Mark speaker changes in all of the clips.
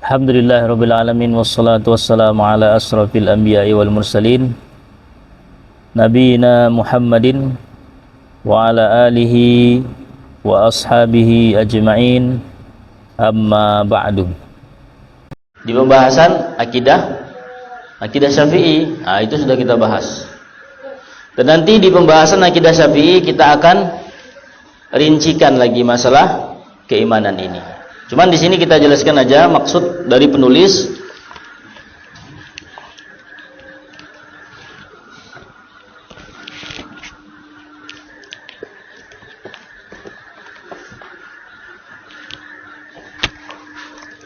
Speaker 1: Alhamdulillahirabbil alamin wassalatu wassalamu ala asrafil anbiya'i wal mursalin nabiyina Muhammadin wa ala alihi wa ashabihi ajma'in, amma ba'du. Di pembahasan akidah Syafi'i, itu sudah kita bahas. Dan nanti di pembahasan akidah Syafi'i kita akan rincikan lagi masalah keimanan ini. Cuman di sini kita jelaskan aja maksud dari penulis.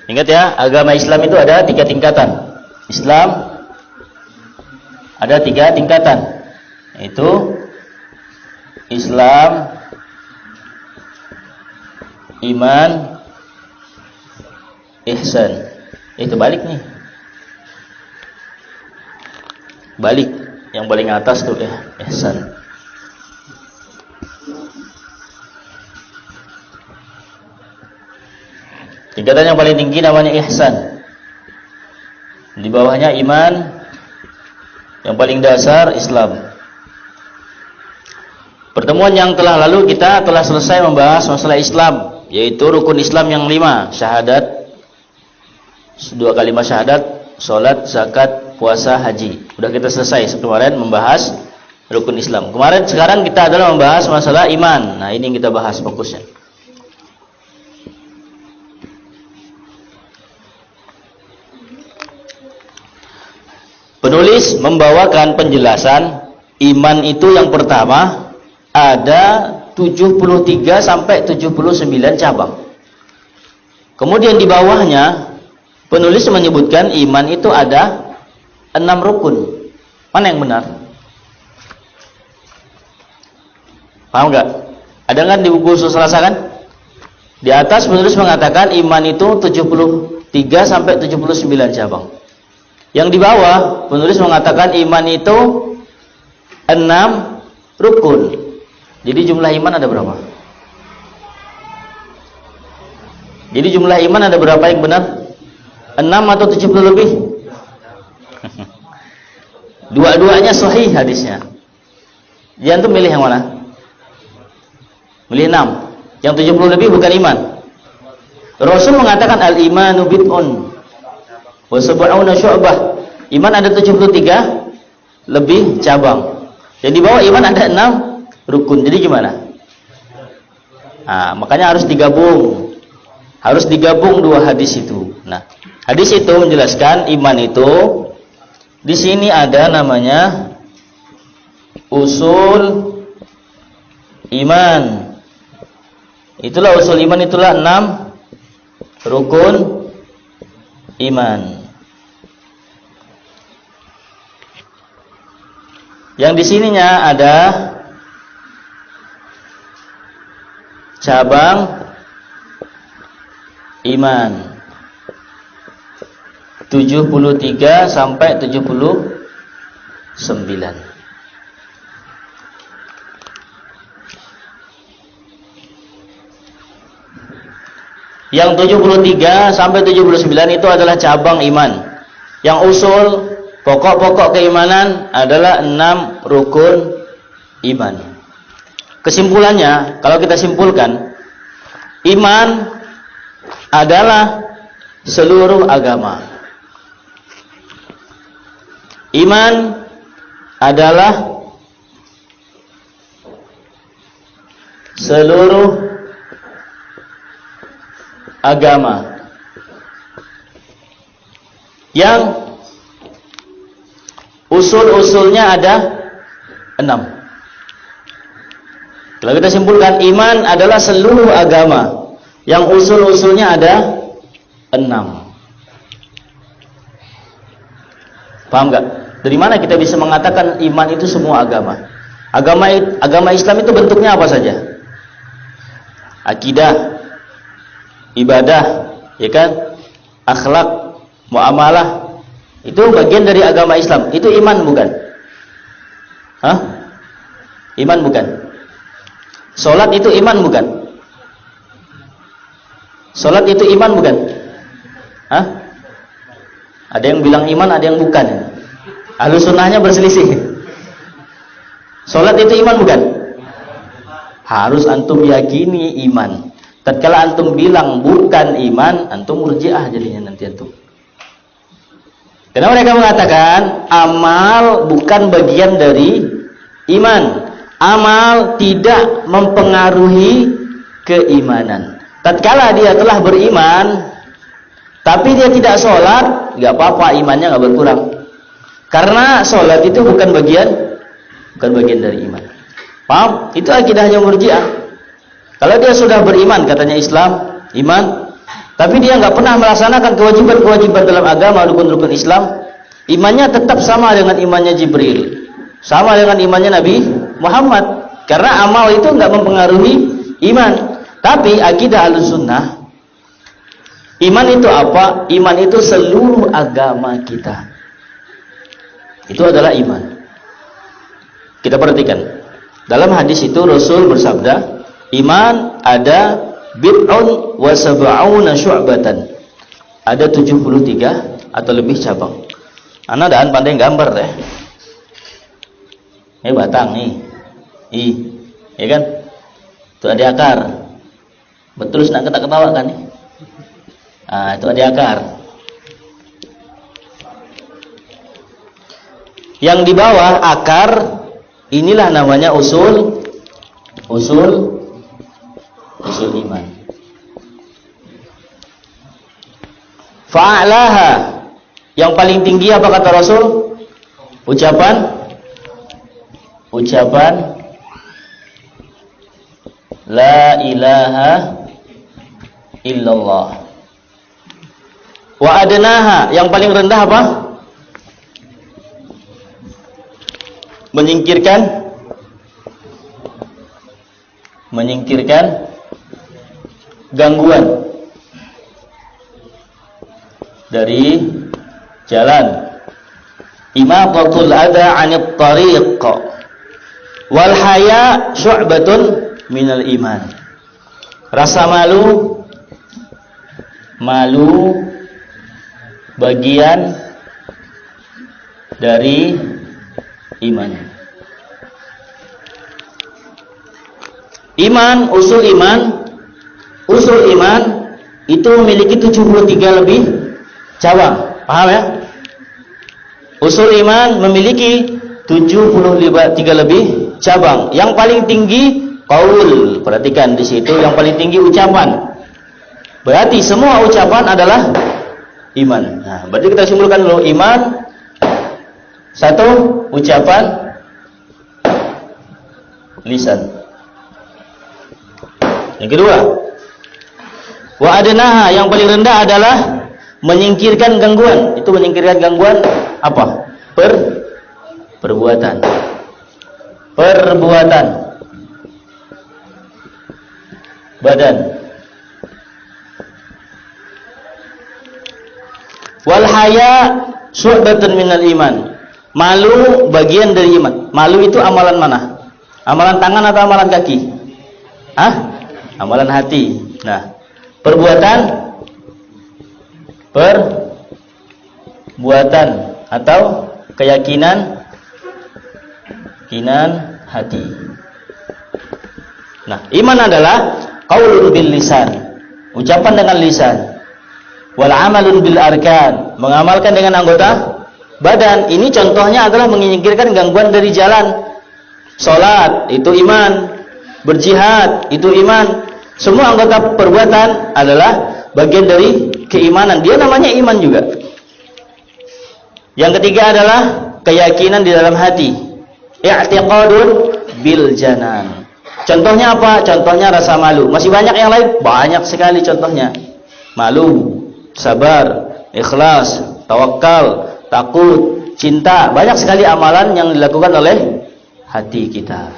Speaker 1: Ingat ya, agama Islam itu ada 3 tingkatan. Islam ada 3 tingkatan. Itu Islam, iman, ihsan. Itu balik nih. Balik yang paling atas tuh ihsan. Tingkatan yang paling tinggi namanya ihsan. Di bawahnya iman, yang paling dasar Islam. Pertemuan yang telah lalu kita telah selesai membahas masalah Islam, yaitu rukun Islam yang 5, syahadat, 2 kalimat syahadat, sholat, zakat, puasa, haji. Udah kita selesai kemarin membahas rukun Islam. Sekarang kita adalah membahas masalah iman. Nah, ini yang kita bahas fokusnya. Penulis membawakan penjelasan iman itu yang pertama ada 73 sampai 79 cabang. Kemudian di bawahnya penulis menyebutkan iman itu ada 6 rukun. Mana yang benar? Paham enggak? Ada kan di buku Selasa kan? Di atas penulis mengatakan iman itu 73 sampai 79 cabang. Yang di bawah penulis mengatakan iman itu 6 rukun. Jadi jumlah iman ada berapa? Jadi jumlah iman ada berapa yang benar? 6 atau 70 lebih? Dua-duanya sahih hadisnya. Dia tuh milih yang mana? Milih 6. Yang 70 lebih bukan iman. Rasul mengatakan al-imanu bid'un wa sab'una syu'bah. Iman ada 73 lebih cabang. Dan di bawah iman ada 6 rukun. Jadi gimana? Nah, makanya harus digabung. Harus digabung 2 hadis itu. Nah, hadis itu menjelaskan iman itu di sini ada namanya usul iman. Itulah usul iman, itulah 6 rukun iman. Yang di sininya ada cabang iman 73 sampai 79. Yang 73 sampai 79 itu adalah cabang iman. Yang usul pokok-pokok keimanan adalah 6 rukun iman. Kesimpulannya, kalau kita simpulkan, iman adalah seluruh agama. Iman adalah seluruh agama. Yang usul-usulnya ada 6. Kalau kita simpulkan, iman adalah seluruh agama. Yang usul-usulnya ada 6. Paham gak? Dari mana kita bisa mengatakan iman itu semua agama? Agama Islam itu bentuknya apa saja? Akidah, ibadah, ya kan? Akhlak, muamalah. Itu bagian dari agama Islam. Itu iman bukan? Hah? Iman bukan? Salat itu iman bukan? Salat itu iman bukan? Hah? Ada yang bilang iman, ada yang bukan. Ahlus sunnahnya berselisih. Salat itu iman bukan? Harus antum yakini iman. Tatkala antum bilang bukan iman, antum murji'ah jadinya nanti antum. Karena mereka mengatakan amal bukan bagian dari iman. Amal tidak mempengaruhi keimanan. Tatkala dia telah beriman, tapi dia tidak sholat, nggak apa-apa, imannya nggak berkurang. Karena sholat itu bukan bagian dari iman. Paham? Itu akidahnya Murji'ah. Kalau dia sudah beriman, katanya Islam, iman, tapi dia nggak pernah melaksanakan kewajiban-kewajiban dalam agama, rukun-rukun Islam, imannya tetap sama dengan imannya Jibril, sama dengan imannya Nabi Muhammad. Karena amal itu nggak mempengaruhi iman. Tapi akidah Ahlussunnah, iman itu apa? Iman itu seluruh agama kita. Itu adalah iman. Kita perhatikan. Dalam hadis itu Rasul bersabda, iman ada bid'un wa sab'una syu'batan. Ada 73 atau lebih cabang. Ana daan pandai gambar teh. Batang nih. Ya kan? Itu ada akar. Betul nak ketawa kan nih? Itu ada akar. Yang di bawah akar inilah namanya usul iman. Fa'alaha, yang paling tinggi apa kata Rasul? Ucapan la ilaha illallah. Wa adnaha, yang paling rendah apa? Menyingkirkan gangguan dari jalan. Imaqatul adha 'anit tariq. Wal haya syu'batun minal iman. Rasa malu bagian dari iman. Usul iman itu memiliki 73 lebih cabang. Paham ya? Usul iman memiliki 73 lebih cabang. Yang paling tinggi qaul. Perhatikan di situ, yang paling tinggi ucapan. Berarti semua ucapan adalah iman. Nah, berarti kita simpulkan dulu, iman satu, ucapan lisan. Yang kedua, wa adnaha, yang paling rendah adalah menyingkirkan gangguan. Itu menyingkirkan gangguan apa? Perbuatan. Badan. Wal haya syu'batun minal iman. Malu bagian dari iman. Malu itu amalan mana? Amalan tangan atau amalan kaki? Amalan hati. Nah, perbuatan atau keyakinan hati. Nah, iman adalah qaulun bil lisan, ucapan dengan lisan. Wal amalun bil arkan, mengamalkan dengan anggota badan. Ini contohnya adalah menyingkirkan gangguan dari jalan. Salat itu iman, berjihad itu iman. Semua anggota perbuatan adalah bagian dari keimanan. Dia namanya iman juga. Yang ketiga adalah keyakinan di dalam hati. I'tiqadun bil janan. Contohnya apa? Contohnya rasa malu. Masih banyak yang lain? Banyak sekali contohnya. Malu, sabar, ikhlas, tawakal, takut, cinta. Banyak sekali amalan yang dilakukan oleh hati kita.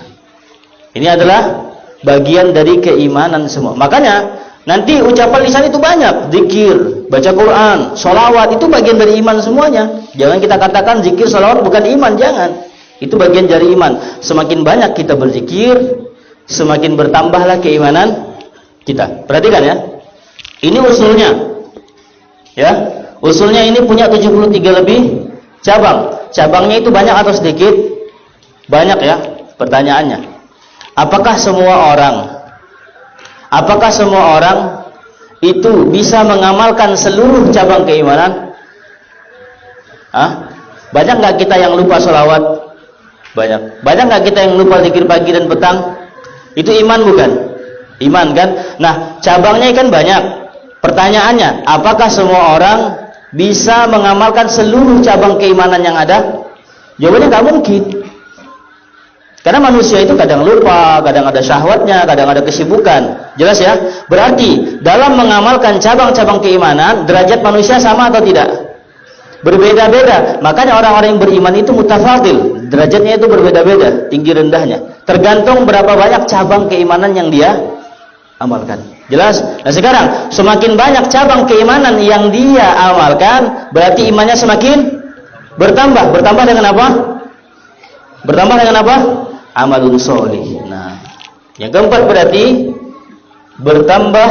Speaker 1: Ini adalah bagian dari keimanan semua. Makanya nanti ucapan lisan itu banyak. Zikir, baca Quran, sholawat, itu bagian dari iman semuanya. Jangan kita katakan zikir, sholawat bukan iman. Jangan. Itu bagian dari iman. Semakin banyak kita berzikir, semakin bertambahlah keimanan kita. Perhatikan ya. Ini usulnya. Ya. Usulnya ini punya 73 lebih cabang. Cabangnya itu banyak atau sedikit? Banyak ya. Pertanyaannya, apakah semua orang itu bisa mengamalkan seluruh cabang keimanan? Banyak nggak kita yang lupa sholawat? Banyak. Banyak nggak kita yang lupa zikir pagi dan petang? Itu iman bukan? Iman kan? Nah, cabangnya kan banyak. Pertanyaannya, apakah semua orang bisa mengamalkan seluruh cabang keimanan yang ada? Jawabannya nggak mungkin. Karena manusia itu kadang lupa, kadang ada syahwatnya, kadang ada kesibukan. Jelas ya? Berarti dalam mengamalkan cabang-cabang keimanan, derajat manusia sama atau tidak? Berbeda-beda. Makanya orang-orang yang beriman itu mutafadil. Derajatnya itu berbeda-beda, tinggi rendahnya. Tergantung berapa banyak cabang keimanan yang dia amalkan. Jelas? Nah sekarang, semakin banyak cabang keimanan yang dia amalkan, berarti imannya semakin bertambah. Bertambah dengan apa? Bertambah dengan apa? Amalun sholih. Nah, yang keempat berarti bertambah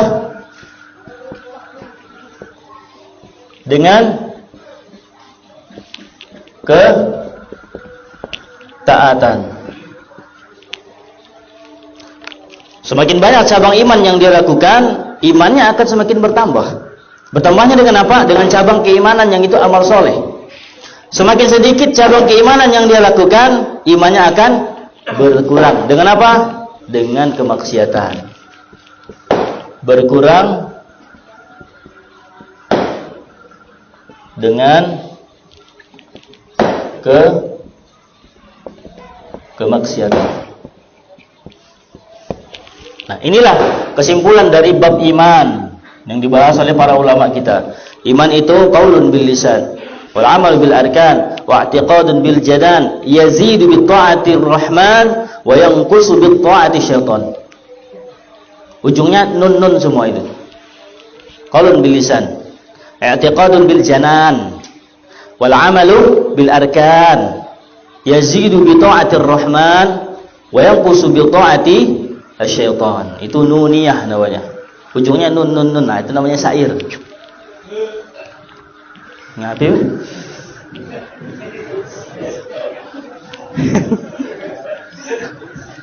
Speaker 1: dengan ketaatan. Semakin banyak cabang iman yang dia lakukan, imannya akan semakin bertambah. Bertambahnya dengan apa? Dengan cabang keimanan yang itu amal soleh. Semakin sedikit cabang keimanan yang dia lakukan, imannya akan berkurang. Dengan apa? Dengan kemaksiatan. Berkurang dengan kemaksiatan. Nah, inilah kesimpulan dari bab iman yang dibahas oleh para ulama kita. Iman itu qaulun bil lisan, wal amal bil arkan, wa i'tiqadun bil janan, yazidu bi ta'atir rahman wa yanqusu bi ta'ati syaitan. Ujungnya nun semua itu. Qaulun bil lisan, i'tiqadun bil janan, wal amalu bil arkan, yazidu bi ta'atir rahman wa yanqusu bi ta'ati syaitan. Itu nuniyah namanya. Ujungnya nun. Nah, itu namanya syair. Ngapain?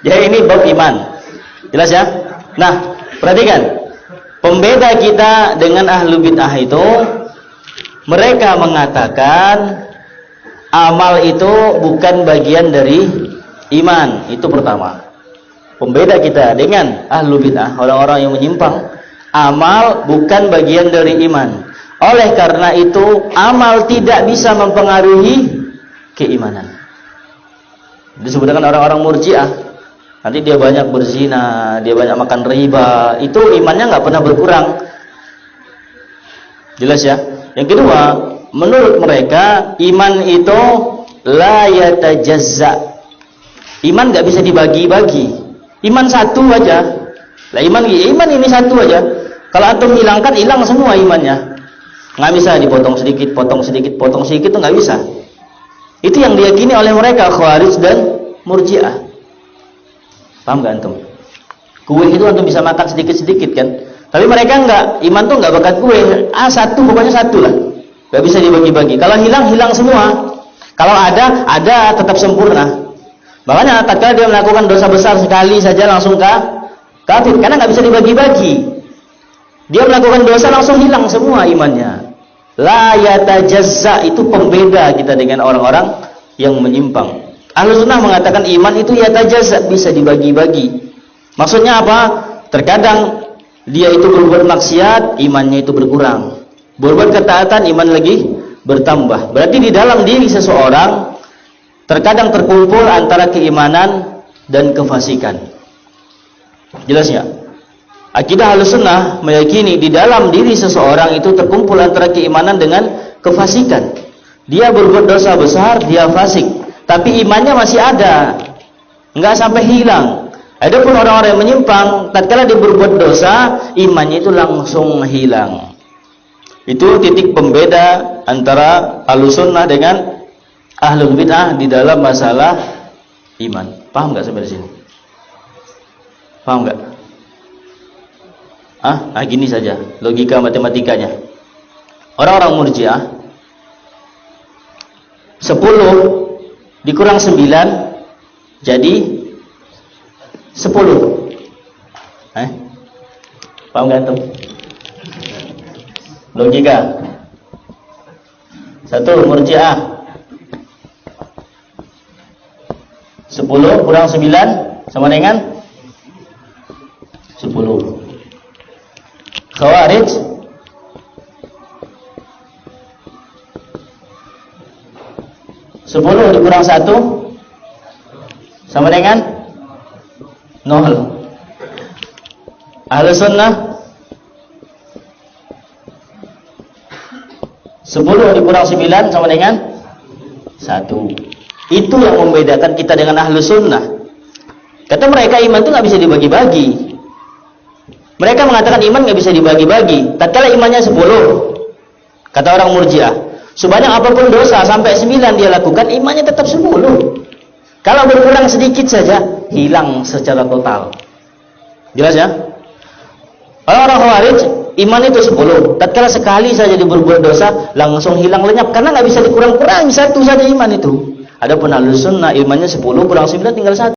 Speaker 1: Ya ini bab iman. Jelas ya? Nah, perhatikan. Pembeda kita dengan ahlu bid'ah itu, mereka mengatakan amal itu bukan bagian dari iman. Itu pertama. Pembeda kita dengan ahlu bid'ah, orang-orang yang menyimpang, amal bukan bagian dari iman. Oleh karena itu, amal tidak bisa mempengaruhi keimanan. Disebutkan orang-orang murji'ah, nanti dia banyak berzina, dia banyak makan riba, itu imannya nggak pernah berkurang. Jelas ya? Yang kedua, menurut mereka iman itu la yatajazza. Iman nggak bisa dibagi-bagi. Iman satu aja. Lah iman ini satu aja. Kalau antum hilangkan, hilang semua imannya. Nggak bisa dipotong sedikit, potong sedikit itu nggak bisa. Itu yang diyakini oleh mereka Khawarij dan Murji'ah. Paham nggak antum? Kue itu antum bisa makan sedikit-sedikit kan? Tapi mereka nggak. Iman tuh nggak bakat kue. Satu, pokoknya satu lah. Nggak bisa dibagi-bagi. Kalau hilang semua. Kalau ada tetap sempurna. Makanya tatkala dia melakukan dosa besar sekali saja langsung kafir, karena nggak bisa dibagi-bagi. Dia melakukan dosa langsung hilang semua imannya. La yatajazza, itu pembeda kita dengan orang-orang yang menyimpang. Ahlus sunnah mengatakan iman itu yatajazza, bisa dibagi-bagi. Maksudnya apa? Terkadang dia itu berbuat maksiat, imannya itu berkurang. Berbuat ketaatan, iman lagi bertambah. Berarti di dalam diri seseorang terkadang terkumpul antara keimanan dan kefasikan. Jelas ya? Akidah Ahlussunnah meyakini di dalam diri seseorang itu terkumpul antara keimanan dengan kefasikan. Dia berbuat dosa besar, dia fasik, tapi imannya masih ada, enggak sampai hilang. Adapun orang-orang yang menyimpang, tatkala dia berbuat dosa, imannya itu langsung hilang. Itu titik pembeda antara Ahlussunnah dengan Ahlul bid'ah di dalam masalah iman. Paham nggak sampai di sini? Paham nggak? Gini saja logika matematikanya. Orang-orang Murji'ah 10 dikurang 9 jadi 10. Paham gak tuh? Logika. 1 Murji'ah 10 kurang 9 sama dengan 10. Khawarij 10 dikurang 1 sama dengan 0. Ahlus Sunnah 10 dikurang 9 sama dengan 1. Itu yang membedakan kita dengan Ahlus Sunnah. Kata mereka iman itu nggak bisa dibagi-bagi. Mereka mengatakan iman nggak bisa dibagi-bagi. Tatkala imannya 10, kata orang Murji'ah, sebanyak apapun dosa sampai 9 dia lakukan, imannya tetap 10. Kalau berkurang sedikit saja, hilang secara total. Jelas ya? Orang-orang Khawarij iman itu 10. Tatkala sekali saja dia berbuat dosa, langsung hilang lenyap karena nggak bisa dikurang-kurangi, satu saja iman itu. Adapun Ahlus Sunnah imannya 10 kurang 9 tinggal 1.